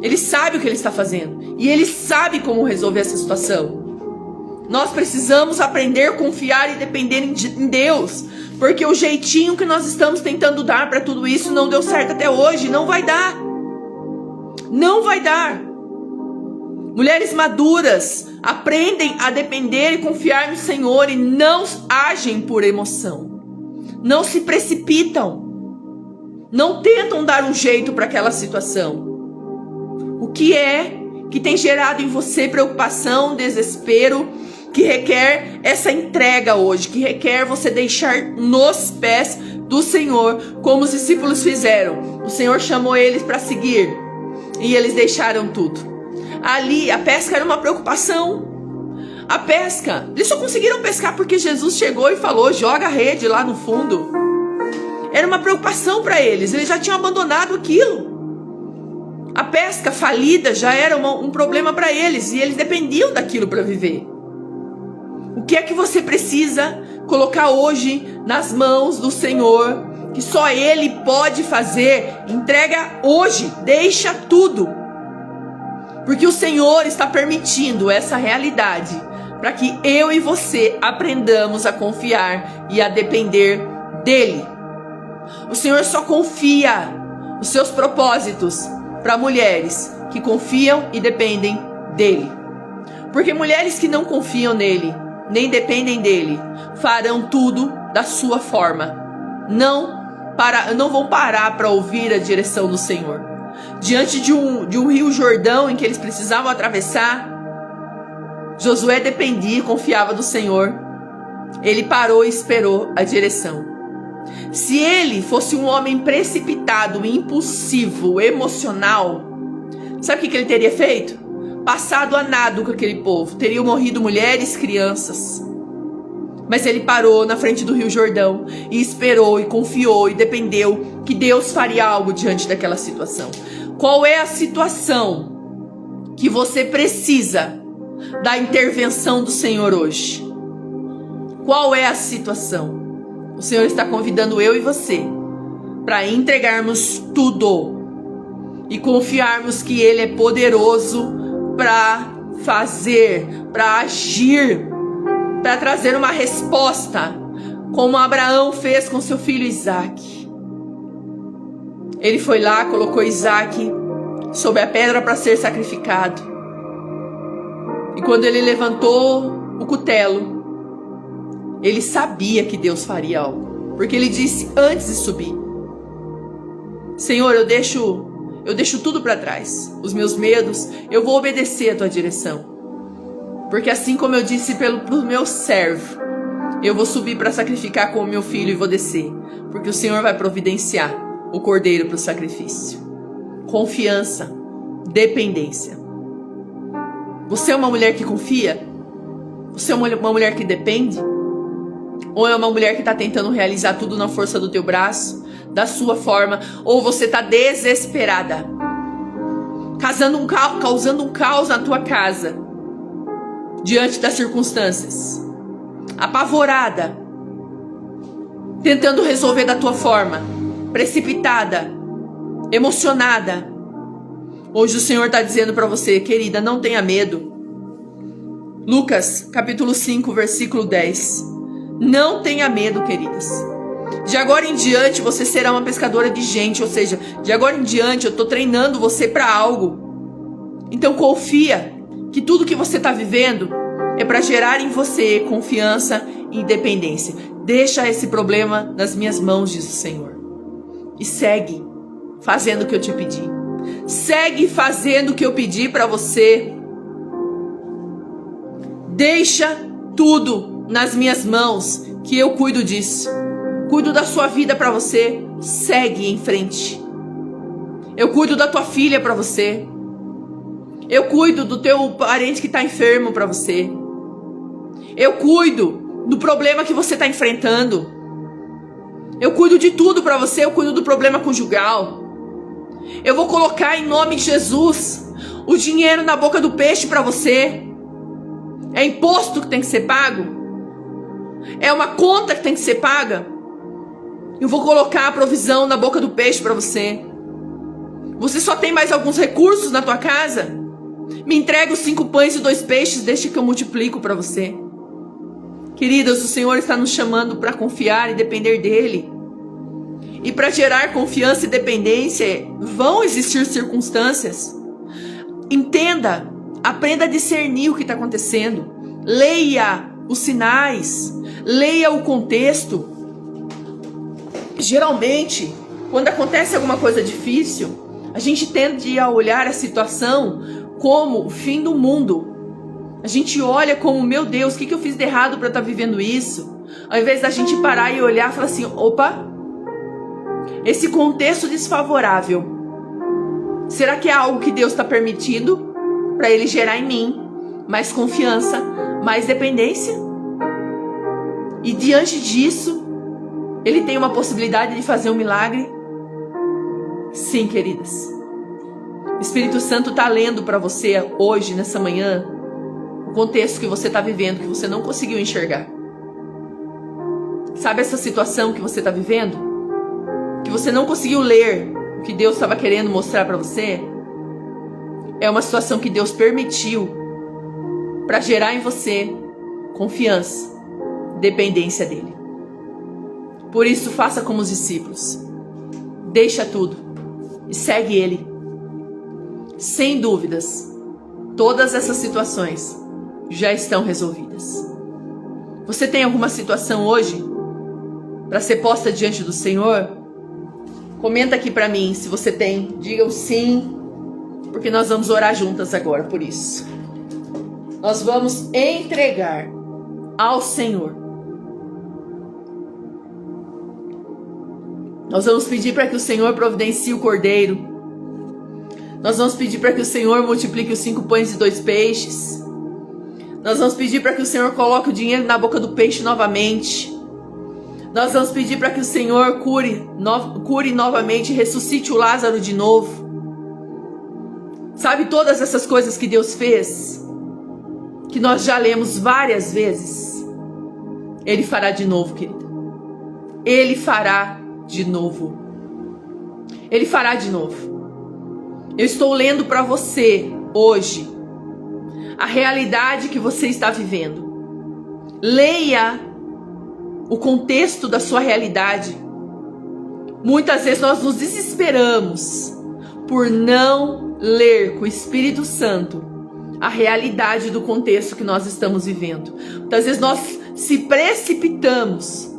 Ele sabe o que ele está fazendo e ele sabe como resolver essa situação. Nós precisamos aprender a confiar e depender em Deus, porque o jeitinho que nós estamos tentando dar para tudo isso não deu certo até hoje. Não vai dar. Não vai dar. Mulheres maduras aprendem a depender e confiar no Senhor e não agem por emoção. Não se precipitam. Não tentam dar um jeito para aquela situação. O que é que tem gerado em você preocupação, desespero, que requer essa entrega hoje, que requer você deixar nos pés do Senhor, como os discípulos fizeram. O Senhor chamou eles para seguir e eles deixaram tudo. Ali a pesca era uma preocupação. A pesca, eles só conseguiram pescar porque Jesus chegou e falou: joga a rede lá no fundo. Era uma preocupação para eles já tinham abandonado aquilo. A pesca falida já era um problema para eles e eles dependiam daquilo para viver. O que é que você precisa colocar hoje nas mãos do Senhor, que só Ele pode fazer? Entrega hoje, deixa tudo. Porque o Senhor está permitindo essa realidade para que eu e você aprendamos a confiar e a depender dEle. O Senhor só confia os seus propósitos para mulheres que confiam e dependem dEle. Porque mulheres que não confiam nele, nem dependem dEle, farão tudo da sua forma. Não vão parar para ouvir a direção do Senhor. Diante de um rio Jordão em que eles precisavam atravessar, Josué dependia e confiava do Senhor. Ele parou e esperou a direção. Se ele fosse um homem precipitado, impulsivo, emocional, sabe o que ele teria feito? Passado a nado com aquele povo. Teriam morrido mulheres, crianças. Mas ele parou na frente do rio Jordão e esperou e confiou e dependeu que Deus faria algo diante daquela situação. Qual é a situação que você precisa da intervenção do Senhor hoje? Qual é a situação? O Senhor está convidando eu e você para entregarmos tudo e confiarmos que Ele é poderoso para fazer, para agir, para trazer uma resposta, como Abraão fez com seu filho Isaac. Ele foi lá, colocou Isaac sobre a pedra para ser sacrificado. E quando ele levantou o cutelo, ele sabia que Deus faria algo, porque ele disse antes de subir: Senhor, eu deixo tudo para trás, os meus medos, eu vou obedecer a tua direção. Porque assim como eu disse pro meu servo, eu vou subir para sacrificar com o meu filho e vou descer, porque o Senhor vai providenciar o cordeiro para o sacrifício. confiança, dependência. Você é uma mulher que confia? Você é uma mulher que depende? Ou é uma mulher que está tentando realizar tudo na força do teu braço, da sua forma? Ou você está desesperada, causando um caos na tua casa, diante das circunstâncias, apavorada, tentando resolver da tua forma, precipitada, emocionada? Hoje o Senhor está dizendo para você, querida, não tenha medo. Lucas, capítulo 5, versículo 10. Não tenha medo, queridas. De agora em diante você será uma pescadora de gente, ou seja, de agora em diante eu estou treinando você para algo. Então confia que tudo que você está vivendo é para gerar em você confiança e independência. Deixa esse problema nas minhas mãos, diz o Senhor. E segue fazendo o que eu te pedi. Segue fazendo o que eu pedi para você. Deixa tudo nas minhas mãos, que eu cuido disso. Cuido da sua vida para você. Segue em frente. Eu cuido da tua filha para você. Eu cuido do teu parente que está enfermo para você. Eu cuido do problema que você está enfrentando. Eu cuido de tudo para você. Eu cuido do problema conjugal. Eu vou colocar em nome de Jesus o dinheiro na boca do peixe para você. É imposto que tem que ser pago? É uma conta que tem que ser paga? Eu vou colocar a provisão na boca do peixe para você. Você só tem mais alguns recursos na tua casa? Me entrega os 5 pães e 2 peixes, deixa que eu multiplico para você. Queridas, o Senhor está nos chamando para confiar e depender dEle. E para gerar confiança e dependência, vão existir circunstâncias. Entenda, aprenda a discernir o que está acontecendo. Leia os sinais, leia o contexto. Geralmente, quando acontece alguma coisa difícil, a gente tende a olhar a situação como o fim do mundo. A gente olha como, meu Deus, o que eu fiz de errado para estar vivendo isso? Ao invés da gente parar e olhar e falar assim, opa, esse contexto desfavorável, será que é algo que Deus está permitindo para Ele gerar em mim mais confiança, mais dependência? E diante disso, Ele tem uma possibilidade de fazer um milagre? Sim, queridas. O Espírito Santo está lendo para você hoje, nessa manhã, o contexto que você está vivendo, que você não conseguiu enxergar. Sabe essa situação que você está vivendo? Que você não conseguiu ler o que Deus estava querendo mostrar para você? É uma situação que Deus permitiu para gerar em você confiança, dependência dEle. Por isso, faça como os discípulos. Deixa tudo e segue Ele. Sem dúvidas, todas essas situações já estão resolvidas. Você tem alguma situação hoje para ser posta diante do Senhor? Comenta aqui para mim se você tem. Diga o sim, porque nós vamos orar juntas agora por isso. Nós vamos entregar ao Senhor. Nós vamos pedir para que o Senhor providencie o cordeiro. Nós vamos pedir para que o Senhor multiplique os 5 pães e 2 peixes. Nós vamos pedir para que o Senhor coloque o dinheiro na boca do peixe novamente. Nós vamos pedir para que o Senhor cure novamente, ressuscite o Lázaro de novo. Sabe todas essas coisas que Deus fez? Que nós já lemos várias vezes. Ele fará de novo, querida. Ele fará de novo. Ele fará de novo. Eu estou lendo para você hoje a realidade que você está vivendo. Leia o contexto da sua realidade. Muitas vezes nós nos desesperamos por não ler com o Espírito Santo a realidade do contexto que nós estamos vivendo. Muitas vezes nós se precipitamos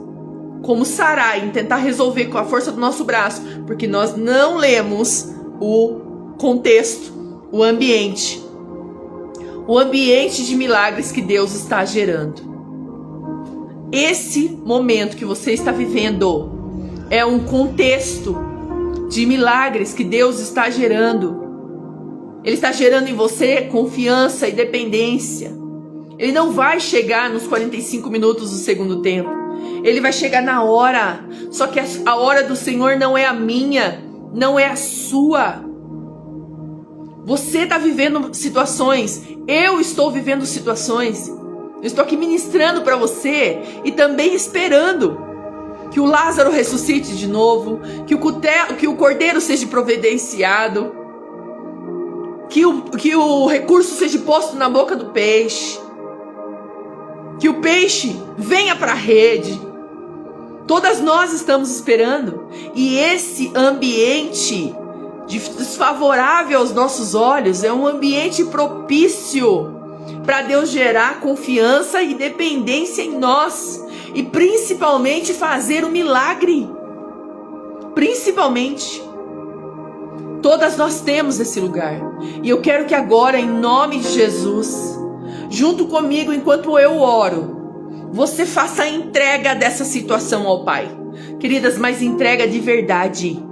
como Sarai em tentar resolver com a força do nosso braço, porque nós não lemos o contexto, o ambiente de milagres que Deus está gerando. Esse momento que você está vivendo é um contexto de milagres que Deus está gerando. Ele está gerando em você confiança e dependência. Ele não vai chegar nos 45 minutos do segundo tempo. Ele vai chegar na hora. Só que a hora do Senhor não é a minha, não é a sua. Você está vivendo situações, eu estou vivendo situações. Eu estou aqui ministrando para você e também esperando que o Lázaro ressuscite de novo, que o cordeiro seja providenciado, que o recurso seja posto na boca do peixe, que o peixe venha para a rede. Todas nós estamos esperando, e esse ambiente desfavorável aos nossos olhos é um ambiente propício para Deus gerar confiança e dependência em nós, e principalmente fazer um milagre. Principalmente. Todas nós temos esse lugar, e eu quero que agora, em nome de Jesus, junto comigo, enquanto eu oro, você faça a entrega dessa situação ao Pai. Queridas, mas entrega de verdade.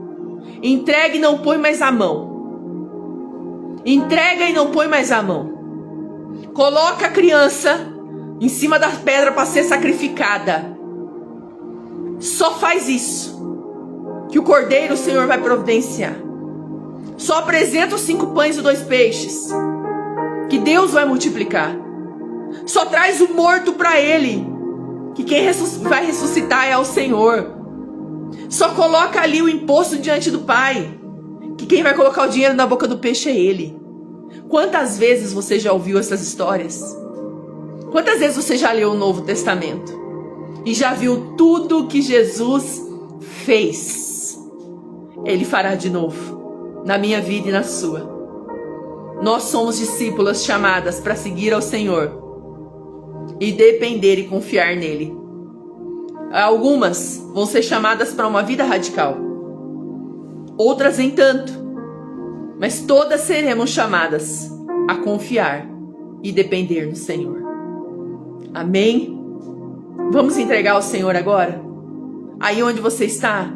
Entrega e não põe mais a mão. Entrega e não põe mais a mão. Coloca a criança em cima da pedra para ser sacrificada. Só faz isso, que o cordeiro o Senhor vai providenciar. Só apresenta os 5 pães e 2 peixes, que Deus vai multiplicar. Só traz o morto para Ele, que quem vai ressuscitar é o Senhor. Só coloca ali o imposto diante do Pai, que quem vai colocar o dinheiro na boca do peixe é Ele. Quantas vezes você já ouviu essas histórias? Quantas vezes você já leu o Novo Testamento e já viu tudo que Jesus fez? Ele fará de novo, na minha vida e na sua. Nós somos discípulas chamadas para seguir ao Senhor e depender e confiar nele. Algumas vão ser chamadas para uma vida radical, outras nem tanto, mas todas seremos chamadas a confiar e depender no Senhor. Amém? Vamos entregar ao Senhor agora? Aí onde você está,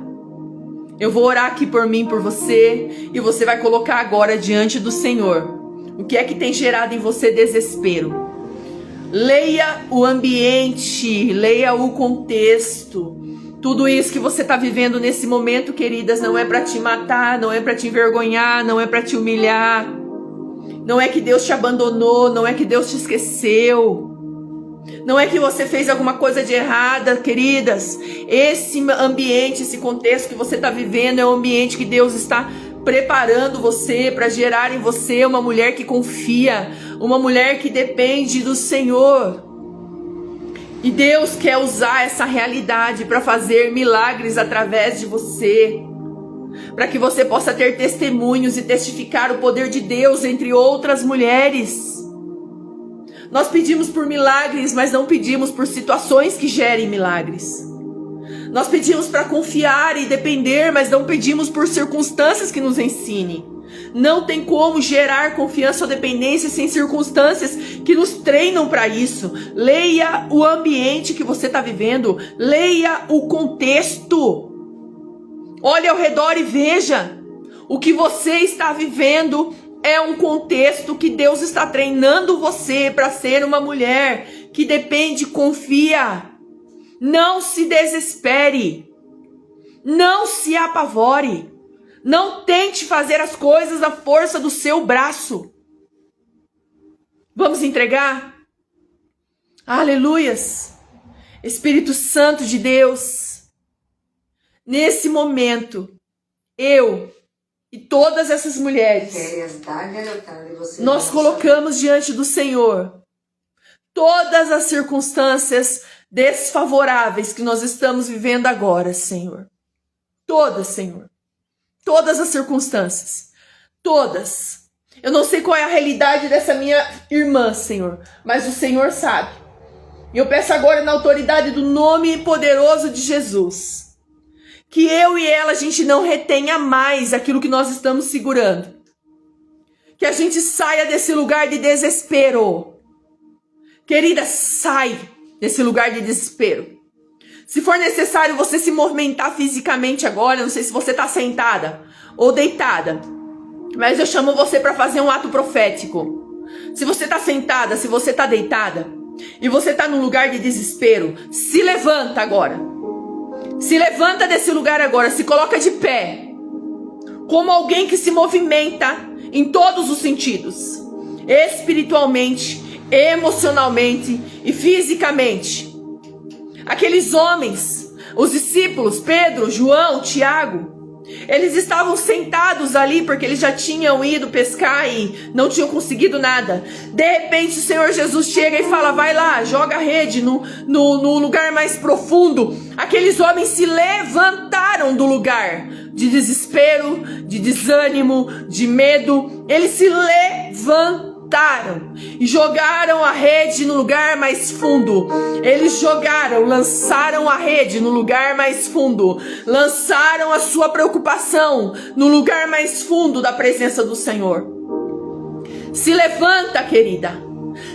eu vou orar aqui por mim, por você, e você vai colocar agora diante do Senhor o que é que tem gerado em você desespero. Leia o ambiente, leia o contexto. Tudo isso que você está vivendo nesse momento, queridas, não é para te matar, não é para te envergonhar, não é para te humilhar. Não é que Deus te abandonou, não é que Deus te esqueceu. Não é que você fez alguma coisa de errada, queridas. Esse ambiente, esse contexto que você está vivendo é um ambiente que Deus está preparando você para gerar em você uma mulher que confia, uma mulher que depende do Senhor. E Deus quer usar essa realidade para fazer milagres através de você, para que você possa ter testemunhos e testificar o poder de Deus entre outras mulheres. Nós pedimos por milagres, mas não pedimos por situações que gerem milagres. Nós pedimos para confiar e depender, mas não pedimos por circunstâncias que nos ensinem. Não tem como gerar confiança ou dependência sem circunstâncias que nos treinam para isso. Leia o ambiente que você está vivendo. Leia o contexto. Olhe ao redor e veja. O que você está vivendo é um contexto que Deus está treinando você para ser uma mulher que depende, confia. Não se desespere. Não se apavore. Não tente fazer as coisas à força do seu braço. Vamos entregar? Aleluias. Espírito Santo de Deus, nesse momento, eu e todas essas mulheres, nós colocamos diante do Senhor todas as circunstâncias desfavoráveis que nós estamos vivendo agora, Senhor. Todas, Senhor. Todas as circunstâncias. Todas. Eu não sei qual é a realidade dessa minha irmã, Senhor, mas o Senhor sabe. E eu peço agora, na autoridade do nome poderoso de Jesus, que eu e ela, a gente não retenha mais aquilo que nós estamos segurando. Que a gente saia desse lugar de desespero. Querida, sai desse lugar de desespero. Se for necessário você se movimentar fisicamente agora, não sei se você está sentada, ou deitada, mas eu chamo você para fazer um ato profético. Se você está sentada, se você está deitada, e você está num lugar de desespero, se levanta agora. Se levanta desse lugar agora, se coloca de pé, como alguém que se movimenta em todos os sentidos, espiritualmente, emocionalmente e fisicamente. Aqueles homens, os discípulos, Pedro, João, Tiago, eles estavam sentados ali porque eles já tinham ido pescar e não tinham conseguido nada. De repente o Senhor Jesus chega e fala: vai lá, joga a rede no lugar mais profundo. Aqueles homens se levantaram do lugar de desespero, de desânimo, de medo. Eles se levantaram e jogaram a rede no lugar mais fundo. Eles lançaram a rede no lugar mais fundo, lançaram a sua preocupação no lugar mais fundo da presença do Senhor. Se levanta, querida.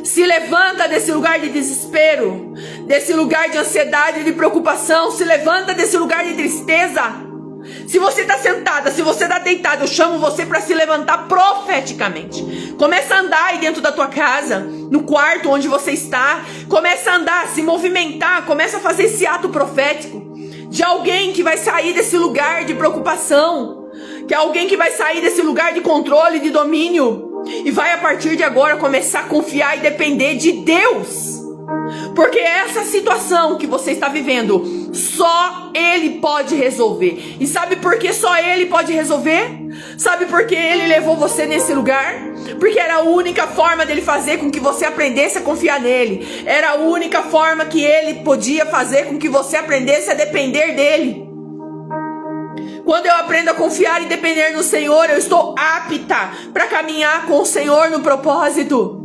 Se levanta desse lugar de desespero, desse lugar de ansiedade, de preocupação. Se levanta desse lugar de tristeza. Se você está sentada, se você está deitada, eu chamo você para se levantar profeticamente. Começa a andar aí dentro da tua casa, no quarto onde você está. Começa a andar, se movimentar, começa a fazer esse ato profético de alguém que vai sair desse lugar de preocupação, que é alguém que vai sair desse lugar de controle, de domínio, e vai a partir de agora começar a confiar e depender de Deus. Porque essa situação que você está vivendo, só Ele pode resolver. E sabe por que só Ele pode resolver? Sabe por que Ele levou você nesse lugar? Porque era a única forma dele fazer com que você aprendesse a confiar nele. Era a única forma que Ele podia fazer com que você aprendesse a depender dele. Quando eu aprendo a confiar e depender no Senhor, eu estou apta para caminhar com o Senhor no propósito.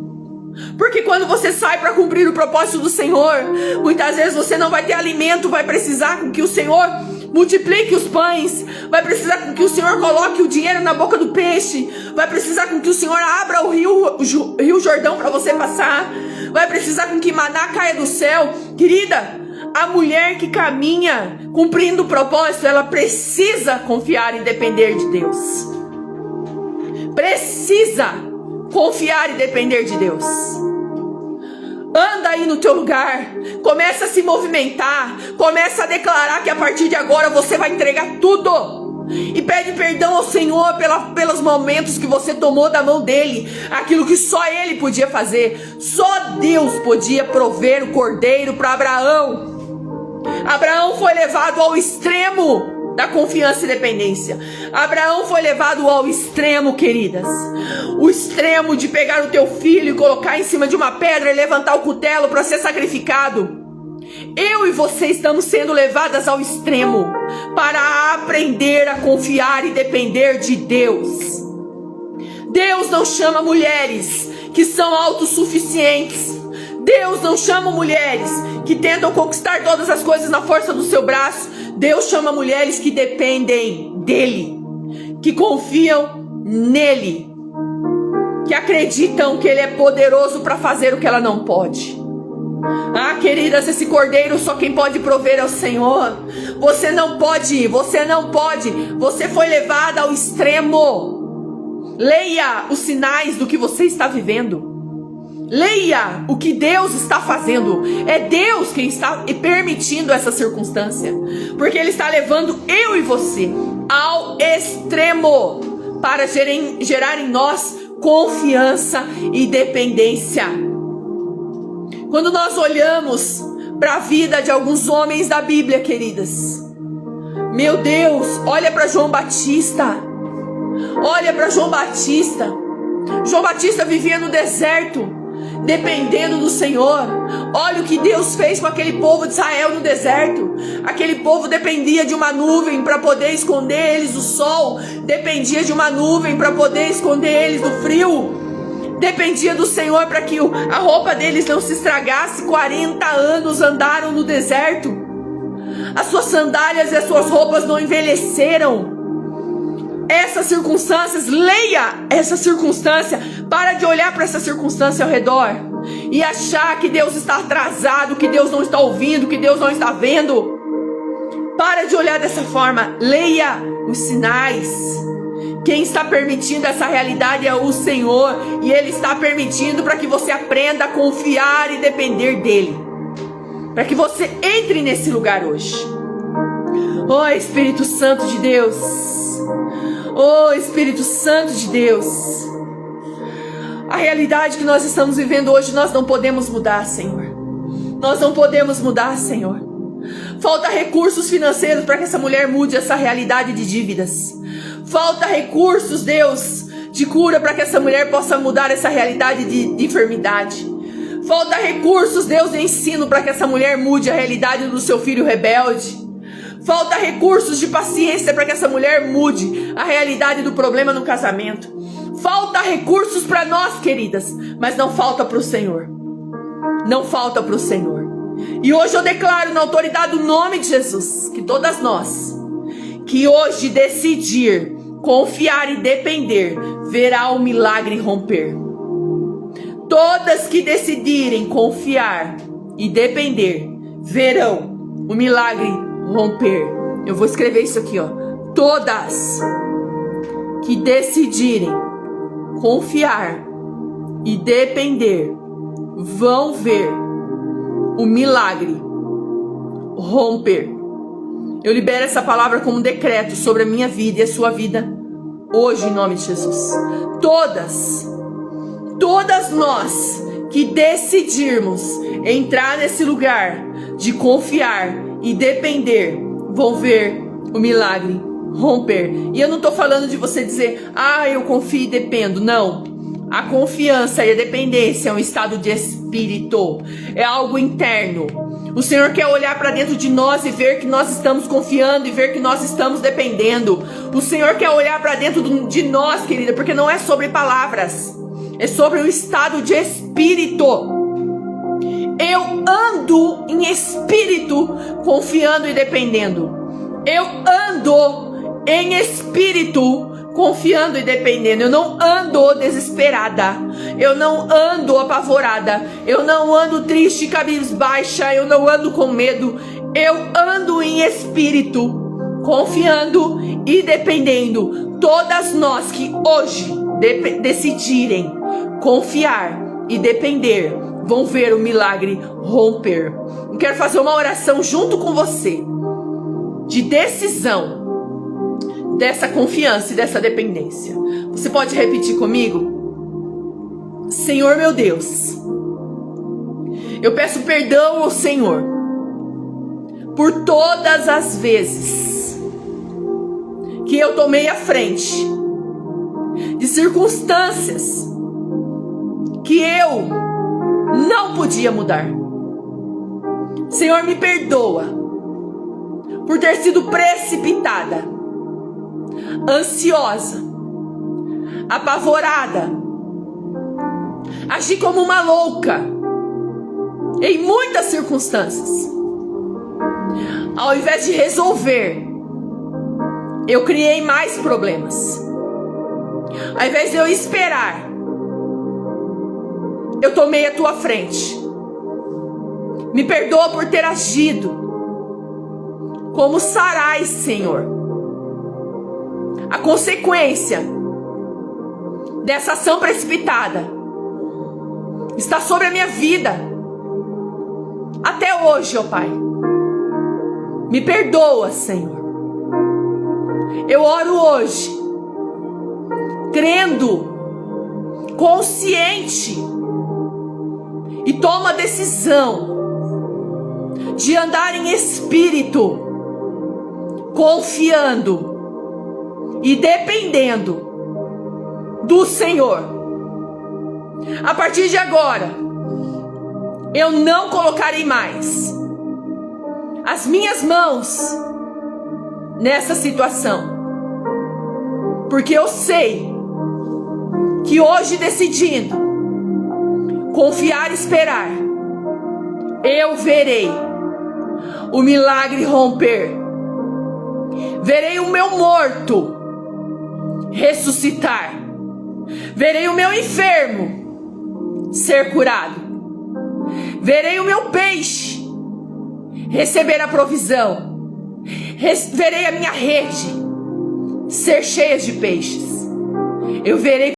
Porque quando você sai para cumprir o propósito do Senhor, muitas vezes você não vai ter alimento, vai precisar com que o Senhor multiplique os pães, vai precisar com que o Senhor coloque o dinheiro na boca do peixe, vai precisar com que o Senhor abra o rio Jordão para você passar, vai precisar com que maná caia do céu. Querida, a mulher que caminha cumprindo o propósito, ela precisa confiar e depender de Deus. Precisa confiar e depender de Deus. Anda aí no teu lugar, começa a se movimentar, começa a declarar que a partir de agora você vai entregar tudo. E pede perdão ao Senhor pelos momentos que você tomou da mão dele, aquilo que só ele podia fazer. Só Deus podia prover o cordeiro para Abraão. Abraão foi levado ao extremo da confiança e dependência. Abraão foi levado ao extremo, queridas. O extremo de pegar o teu filho e colocar em cima de uma pedra e levantar o cutelo para ser sacrificado. Eu e você estamos sendo levadas ao extremo para aprender a confiar e depender de Deus. Deus não chama mulheres que são autossuficientes. Deus não chama mulheres que tentam conquistar todas as coisas na força do seu braço. Deus chama mulheres que dependem dEle, que confiam nele, que acreditam que Ele é poderoso para fazer o que ela não pode. Ah, queridas, esse cordeiro só quem pode prover é o Senhor. Você não pode, você não pode. Você foi levada ao extremo. Leia os sinais do que você está vivendo. Leia o que Deus está fazendo. É Deus quem está permitindo essa circunstância, porque Ele está levando eu e você ao extremo para gerar em nós confiança e dependência. Quando nós olhamos para a vida de alguns homens da Bíblia, queridas, meu Deus, olha para João Batista. Olha para João Batista. João Batista vivia no deserto, dependendo do Senhor. Olha o que Deus fez com aquele povo de Israel no deserto. Aquele povo dependia de uma nuvem para poder esconder eles do sol, dependia de uma nuvem para poder esconder eles do frio, dependia do Senhor para que a roupa deles não se estragasse. 40 anos andaram no deserto, as suas sandálias e as suas roupas não envelheceram. Essas circunstâncias, leia essa circunstância. Para de olhar para essa circunstância ao redor e achar que Deus está atrasado, que Deus não está ouvindo, que Deus não está vendo. Para de olhar dessa forma. Leia os sinais. Quem está permitindo essa realidade é o Senhor, e Ele está permitindo para que você aprenda a confiar e depender dEle, para que você entre nesse lugar hoje. Oh, Espírito Santo de Deus, oh, Espírito Santo de Deus, a realidade que nós estamos vivendo hoje nós não podemos mudar, Senhor. Nós não podemos mudar, Senhor. Falta recursos financeiros para que essa mulher mude essa realidade de dívidas. Falta recursos, Deus, de cura para que essa mulher possa mudar essa realidade de enfermidade. Falta recursos, Deus, de ensino para que essa mulher mude a realidade do seu filho rebelde. Falta recursos de paciência para que essa mulher mude a realidade do problema no casamento. Falta recursos para nós, queridas, mas não falta para o Senhor. Não falta para o Senhor. E hoje eu declaro na autoridade do nome de Jesus, que todas nós, que hoje decidir confiar e depender, verá o milagre romper. Todas que decidirem confiar e depender, verão o milagre romper. Eu vou escrever isso aqui, ó. Todas que decidirem confiar e depender, vão ver o milagre romper. Eu libero essa palavra como um decreto sobre a minha vida e a sua vida hoje, em nome de Jesus. Todas nós que decidirmos entrar nesse lugar de confiar e depender, vão ver o milagre romper. E eu não estou falando de você dizer, eu confio e dependo. Não. A confiança e a dependência é um estado de espírito, é algo interno. O Senhor quer olhar para dentro de nós e ver que nós estamos confiando e ver que nós estamos dependendo. O Senhor quer olhar para dentro de nós, querida, porque não é sobre palavras, é sobre o estado de espírito. Eu ando em espírito confiando e dependendo. Eu ando em espírito confiando e dependendo. Eu não ando desesperada. Eu não ando apavorada. Eu não ando triste, cabisbaixa. Eu não ando com medo. Eu ando em espírito, confiando e dependendo. Todas nós que hoje decidirem confiar e depender, vão ver o milagre romper. Eu quero fazer uma oração junto com você, de decisão dessa confiança e dessa dependência. Você pode repetir comigo? Senhor meu Deus, eu peço perdão ao Senhor por todas as vezes que eu tomei a frente de circunstâncias que eu não podia mudar. Senhor, me perdoa por ter sido precipitada, ansiosa, apavorada, agi como uma louca em muitas circunstâncias. Ao invés de resolver, eu criei mais problemas. Ao invés de eu esperar, eu tomei a tua frente. Me perdoa por ter agido como Sarai, Senhor. A consequência dessa ação precipitada está sobre a minha vida até hoje, ó Pai. Me perdoa, Senhor. Eu oro hoje crendo, consciente, e tomo a decisão de andar em espírito, confiando e dependendo do Senhor. A partir de agora, eu não colocarei mais as minhas mãos nessa situação, porque eu sei que hoje, decidindo confiar e esperar, eu verei o milagre romper. Verei o meu morto ressuscitar. Verei o meu enfermo ser curado. Verei o meu peixe receber a provisão. Verei a minha rede ser cheia de peixes. Eu verei